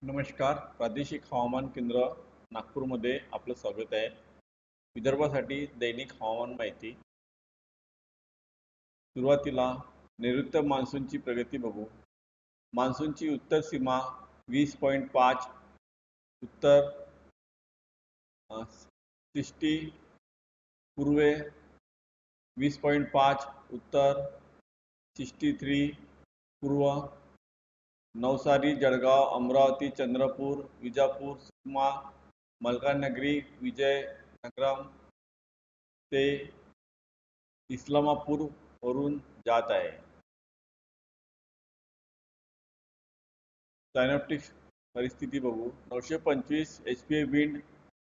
नमस्कार. प्रादेशिक हवामान केंद्र नागपूरमध्ये आपलं स्वागत आहे. विदर्भासाठी दैनिक हवामान माहिती. सुरुवातीला नैऋत्य मान्सूनची प्रगती बघू. मान्सूनची उत्तर सीमा 20.5 उत्तर 60 पूर्वे 20.5 उत्तर 63 पूर्व नवसारी, जळगाव, अमरावती, चंद्रपूर, विजापूर, सुकमा, मलकानगिरी, विजयनगरम ते इस्लामापूर वरून जात आहे. सायनॉप्टिक्स परिस्थिती बघू. 925 HP विंड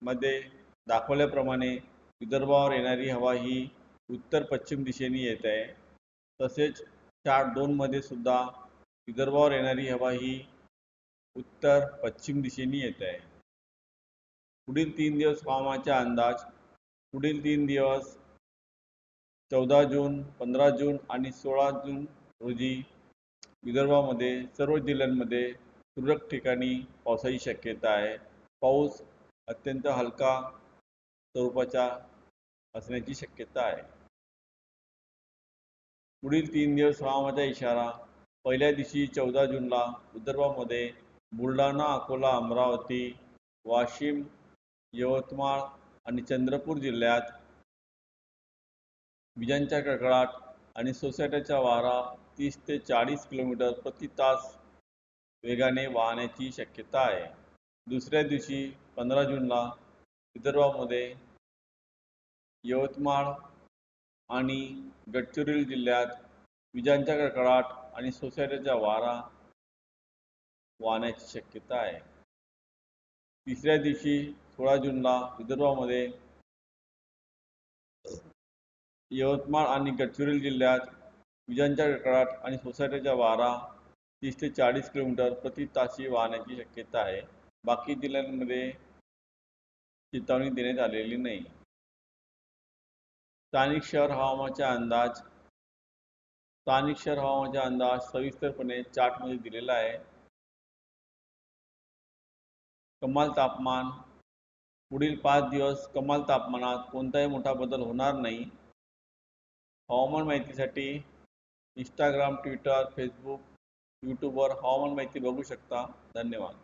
मध्ये दाखवल्याप्रमाणे विदर्भावर येणारी हवा ही उत्तर पश्चिम दिशेने येत आहे. तसेच चार्ट 2 मध्ये सुद्धा विदर्भावर येणारी हवा ही उत्तर पश्चिम दिशेने येत आहे. पुढील 3 दिवस हवामानाचे अंदाज. पुढील 3 दिवस 14 जून, 15 जून आणि 16 जून रोजी विदर्भामध्ये सर्व जिल्ह्यांमध्ये तुरळक ठिकाणी पावसाची शक्यता आहे. पाऊस अत्यंत हलका स्वरूपाचा असण्याची शक्यता आहे. पुढील 3 दिवस हवामानाचा इशारा. पहिल्या दिवशी 14 जूनला विदर्भामध्ये बुलढाणा, अकोला, अमरावती, वाशिम, यवतमाळ आणि चंद्रपूर जिल्ह्यात विजांच्या कडकडाट आणि सोसाट्याचा वारा 30 ते 40 किलोमीटर प्रति तास वेगाने वाहण्याची शक्यता आहे. दुसऱ्या दिवशी 15 जूनला विदर्भामध्ये यवतमाळ आणि गडचिरोली जिल्ह्यात विजांच्या कडकडाट आणि सोसाट्याचा वारा वाहण्याची शक्यता आहे. तिसऱ्या दिवशी 16 जूनला विदर्भामध्ये यवतमाळ आणि गडचिरोली जिल्ह्यात विजांच्या कडकडाट आणि सोसाट्याचा वारा 30 ते 40 किलोमीटर प्रति तासी वाहण्याची शक्यता आहे. बाकी जिल्ह्यांमध्ये चेतावणी देण्यात आलेली नाही. स्थानिक शहर हवामानाचा अंदाज. स्थानिक शहर हवामानाचा अंदाज सविस्तरपणे चार्टमध्ये दिलेला आहे. कमाल तापमान. पुढील 5 दिवस कमाल तापमानात कोणताही मोठा बदल होणार नाही. हवामान माहितीसाठी इंस्टाग्राम, ट्विटर, फेसबुक, यूट्यूबवर हवामान माहिती बघू शकता. धन्यवाद.